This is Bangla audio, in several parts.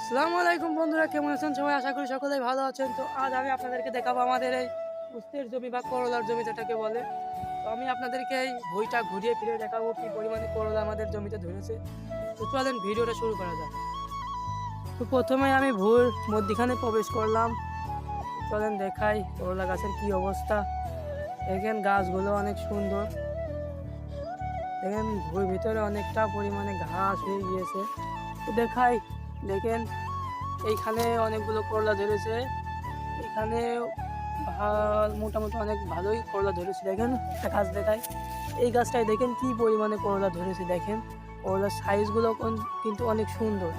আসসালামু আলাইকুম বন্ধুরা, কেমন আছেন সবাই? আশা করি সকলেই ভালো আছেন। তো আজ আমি আপনাদেরকে দেখাবো আমাদের এই উস্তের জমি বা করলার জমি যেটাকে বলে। তো আমি আপনাদেরকে এই ভুঁইটা ঘুরিয়ে ফিরে দেখাবো কি পরিমাণে করলা আমাদের জমিতে ধরেছে। তো চলেন ভিডিওটা শুরু করা যাক। তো প্রথমে আমি ভুঁইর মধ্যিখানে প্রবেশ করলাম। চলেন দেখাই করলা গাছের কি অবস্থা। দেখেন গাছগুলো অনেক সুন্দর। দেখেন ভুঁইর ভিতরে অনেকটা পরিমাণে ঘাস হয়ে গিয়েছে। তো দেখাই, দেখেন এইখানে অনেকগুলো করলা ধরেছে। এখানে মোটামুটি অনেক ভালোই করলা ধরেছে। দেখেন একটা গাছ দেখায়, এই গাছটায় দেখেন কি পরিমাণে করলা ধরেছে। দেখেন করলার সাইজগুলো কিন্তু অনেক সুন্দর।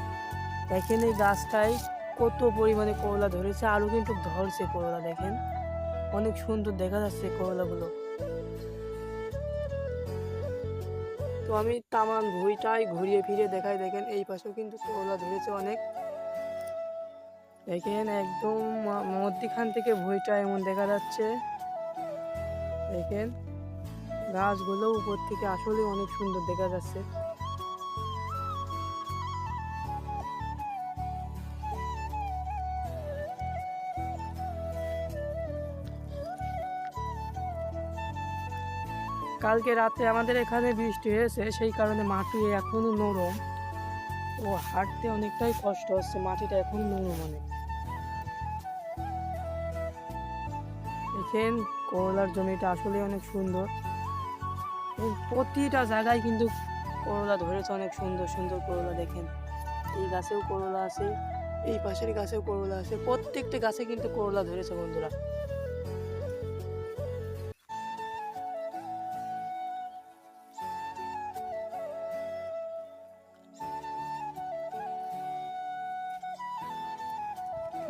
দেখেন এই গাছটায় কত পরিমাণে করলা ধরেছে, আরও কিন্তু ধরছে করলা। দেখেন অনেক সুন্দর দেখা যাচ্ছে করলাগুলো। তো আমি তামান ভুঁইটাই ঘুরিয়ে ফিরে দেখাই। দেখেন এই পাশেও কিন্তু করলা ধরেছে অনেক। দেখেন একদম মধ্যিখান থেকে ভুঁইটা এমন দেখা যাচ্ছে। দেখেন গাছগুলো উপর থেকে আসলে অনেক সুন্দর দেখা যাচ্ছে। কালকে রাতে আমাদের এখানে বৃষ্টি হয়েছে, সেই কারণে মাটি এখনো নরম। ও হাঁটতে অনেকটাই কষ্ট হচ্ছে, মাটিটা এখন নরম অনেক। দেখেন করলার জমিটা আসলে অনেক সুন্দর। প্রতিটা জায়গায় কিন্তু করলা ধরেছে, অনেক সুন্দর সুন্দর করলা। দেখেন এই গাছেও করলা আছে, এই পাশের গাছেও করলা আছে, প্রত্যেকটা গাছে কিন্তু করলা ধরেছে বন্ধুরা।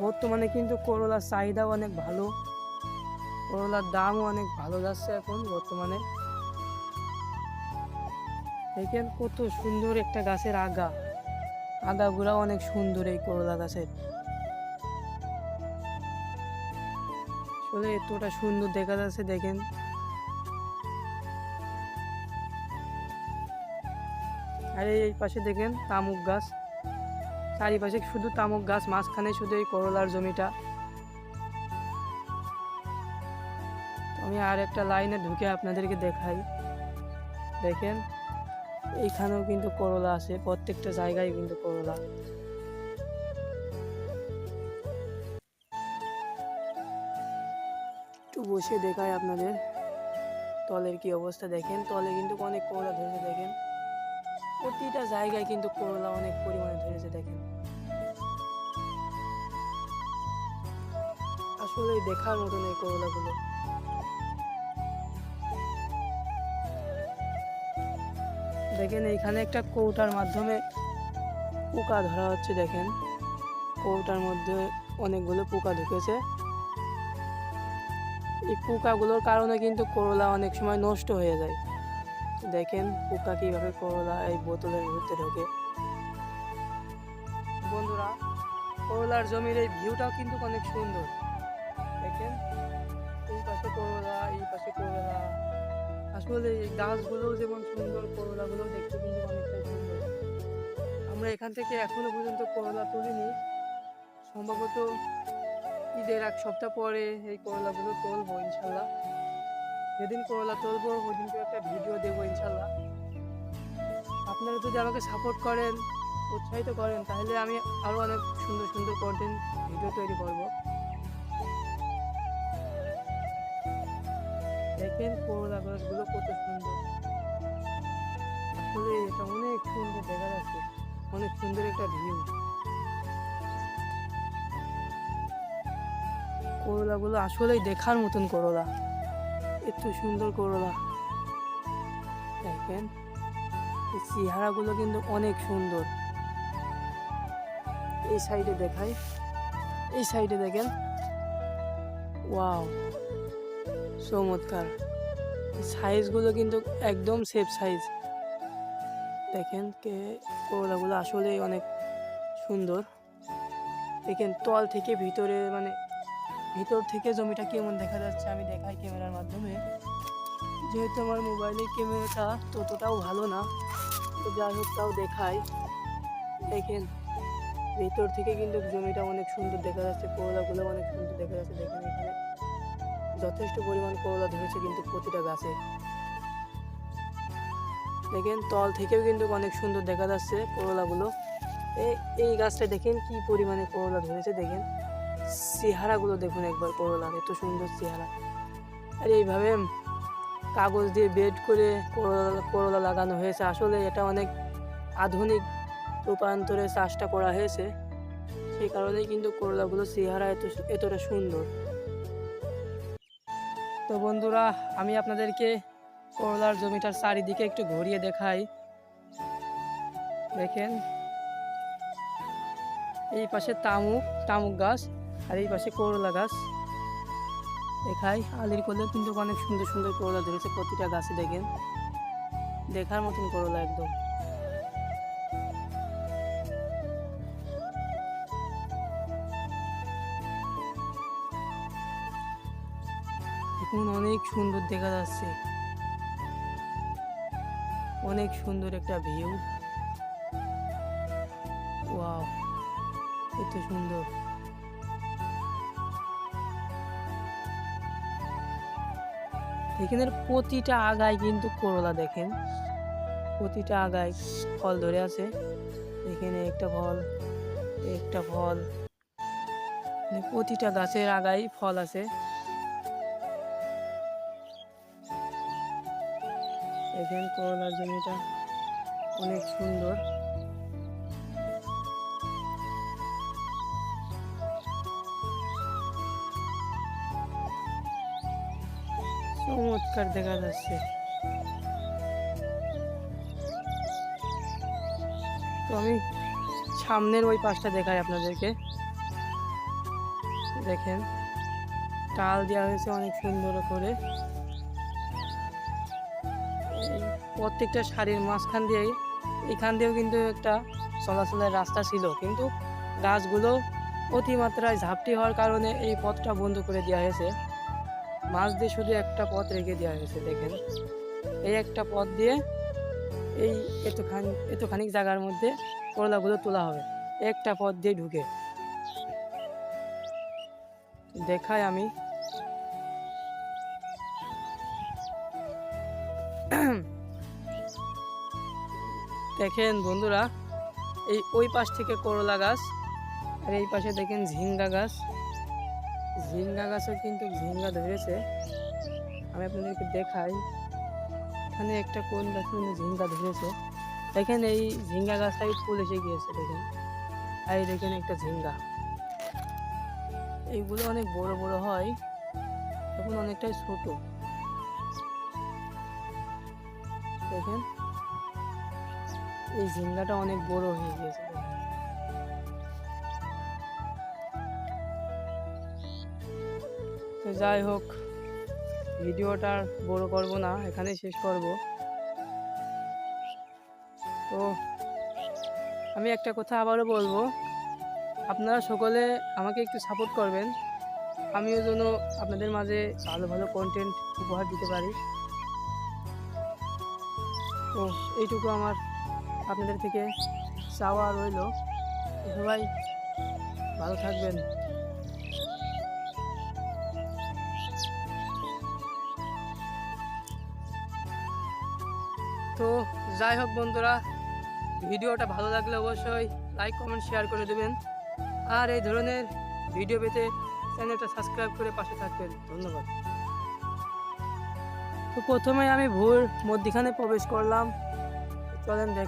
বর্তমানে কিন্তু করলার চাহিদাও অনেক ভালো, করলার দামও অনেক ভালো যাচ্ছে এখন বর্তমানে। দেখেন কত সুন্দর একটা গাছের আগাগুলা অনেক সুন্দর এই করলা গাছের। আসলে এতটা সুন্দর দেখা যাচ্ছে। দেখেন আর এই পাশে দেখেন তামুক গাছ, চারিপাশে শুধু তামুক গাছ, মাঝখানে শুধু এই করলার জমিটা। আমি আর একটা লাইনে ঢুকে আপনাদেরকে দেখাই। দেখেন এইখানেও কিন্তু করলা আছে, প্রত্যেকটা জায়গায় কিন্তু করলা। একটু বসে দেখাই আপনাদের তলের কি অবস্থা। দেখেন তলে কিন্তু অনেক করলা ধরেছে। দেখেন প্রতিটা জায়গায় কিন্তু করলা অনেক পরিমাণে ধরেছে। দেখেন আসলে দেখার মতন এই করলাগুলো। দেখেন এইখানে একটা কৌটার মাধ্যমে পোকা ধরা হচ্ছে। দেখেন কৌটার মধ্যে অনেকগুলো পোকা ঢুকেছে। এই পোকাগুলোর কারণে কিন্তু করলা অনেক সময় নষ্ট হয়ে যায়। দেখেন পোকা কিভাবে করলা এই বোতলের ভিতরে ঢোকে। বন্ধুরা করলার জমির এই ভিউটাও কিন্তু অনেক সুন্দর। দেখেন এই পাশে করলা, এই পাশে করলা। আসলে এই গাছগুলোও যেমন সুন্দর, করলাগুলো দেখতে কিন্তু অনেকটাই সুন্দর। আমরা এখান থেকে এখনো পর্যন্ত করলা তুলিনি, সম্ভবত ঈদের 1 সপ্তাহ পরে এই করলাগুলো তুলবো ইনশাল্লাহ। যেদিন করলা তুলবো ওই দিনকে একটা ভিডিও দেবো ইনশাল্লাহ। আপনারা যদি আমাকে সাপোর্ট করেন, উৎসাহিত করেন, তাহলে আমি আরও অনেক সুন্দর সুন্দর কন্টেন্ট ভিডিও তৈরি করব। দেখেন করলা গাছগুলো কত সুন্দর। আসলে এটা অনেক সুন্দর দেখা যাচ্ছে, অনেক সুন্দর একটা ভিউ। করলাগুলো আসলেই দেখার মতন করলা, এত সুন্দর করলা। দেখেন এই চেহারাগুলো কিন্তু অনেক সুন্দর। এই সাইডে দেখাই, এই সাইডে দেখেন, ওয়াও চমৎকার। সাইজগুলো কিন্তু একদম সেফ সাইজ। দেখেন করলাগুলো আসলেই অনেক সুন্দর। দেখেন তল থেকে ভিতরে, মানে ভিতর থেকে জমিটা কেমন দেখা যাচ্ছে আমি দেখাই ক্যামেরার মাধ্যমে। যেহেতু আমার মোবাইলের ক্যামেরাটা ততটাও ভালো না, তো যাই হোক তাও দেখাই। দেখেন ভিতর থেকে কিন্তু জমিটা অনেক সুন্দর দেখা যাচ্ছে, করলাগুলো অনেক সুন্দর দেখা যাচ্ছে। দেখেন এখানে যথেষ্ট পরিমাণ করলা ধরেছে কিন্তু প্রতিটা গাছে। দেখেন তল থেকেও কিন্তু অনেক সুন্দর দেখা যাচ্ছে করলাগুলো। এই গাছটা দেখেন কি পরিমাণে করলা ধরেছে, দেখেন চেহারাগুলো দেখুন একবার, করলার এত সুন্দর চেহারা। আর এইভাবে কাগজ দিয়ে বেড করে করলা লাগানো হয়েছে। আসলে এটা অনেক আধুনিক রূপান্তরে চাষটা করা হয়েছে, সেই কারণেই কিন্তু করলাগুলো চেহারা এতটা সুন্দর। তো বন্ধুরা, আমি আপনাদেরকে করলার জমিটার চারিদিকে একটু ঘুরিয়ে দেখাই। দেখেন এই পাশে তামুক গাছ আর এই পাশে করলা গাছ দেখাই। আলির কোলে কিন্তু অনেক সুন্দর সুন্দর করলা ধরেছে প্রতিটা গাছে। দেখেন দেখার মতন করলা একদম। দেখুন অনেক সুন্দর দেখা যাচ্ছে, অনেক সুন্দর একটা ভিউ। ওয়াও, এত সুন্দর। এখানের প্রতিটা আগায় কিন্তু করলা, দেখেন প্রতিটা আগায় ফল ধরে আছে। এখানে একটা ফল, একটা ফল, প্রতিটা গাছের আগায় ফল আছে। দেখেন করলার জমিটা অনেক সুন্দর। চমৎকার দেখা যাচ্ছে। তো আমি সামনের ওই পাশটা দেখাই আপনাদেরকে। দেখেন টাল দেওয়া হয়েছে অনেক সুন্দর করে। প্রত্যেকটা সারির মাঝখান দিয়ে, এখান দিয়েও কিন্তু একটা চলাচলের রাস্তা ছিল, কিন্তু গাছগুলো অতিমাত্রায় ঝাপটি হওয়ার কারণে এই পথটা বন্ধ করে দেওয়া হয়েছে। মাঝ দিয়ে শুধু একটা পথ রেখে দেওয়া হয়েছে। দেখেন এই একটা পথ দিয়ে এই এতখানিক জায়গার মধ্যে করলাগুলো তোলা হবে, একটা পথ দিয়ে ঢুকে। দেখাই আমি। দেখেন বন্ধুরা, ওই পাশ থেকে করলা গাছ আর এই পাশে দেখেন ঝিঙ্গা গাছ। ঝিঙ্গা গাছও কিন্তু ঝিঙ্গা ধরেছে। আমি আপনাদেরকে দেখাই, এখানে একটা কোন গাছে ঝিঙ্গা ধরেছে। দেখেন এই ঝিঙ্গা গাছটাই ফুল এসে গিয়েছে। দেখেন এই দেখেন একটা ঝিঙ্গা, এইগুলো অনেক বড় বড় হয়, এখন অনেকটাই ছোট। দেখেন এই ঝিঙ্গাটা অনেক বড় হয়ে গিয়েছে। তো যাই হোক, ভিডিওটা বড় করব না, এখানেই শেষ করব। তো আমি একটা কথা আবারও বলবো, আপনারা সকলে আমাকে একটু সাপোর্ট করবেন, আমিও যেন আপনাদের মাঝে ভালো ভালো কন্টেন্ট উপহার দিতে পারি। তো এইটুকু আমার আপনাদের থেকে চাওয়া রইল। সবাই ভালো থাকবেন। তো যাই হোক বন্ধুরা, ভিডিওটা ভালো লাগলে অবশ্যই লাইক কমেন্ট শেয়ার করে দেবেন, আর এই ধরনের ভিডিও পেতে চ্যানেলটা সাবস্ক্রাইব করে পাশে থাকবেন। ধন্যবাদ। তো প্রথমে আমি ভুল মধ্যখানে প্রবেশ করলাম, চলেন দেখ।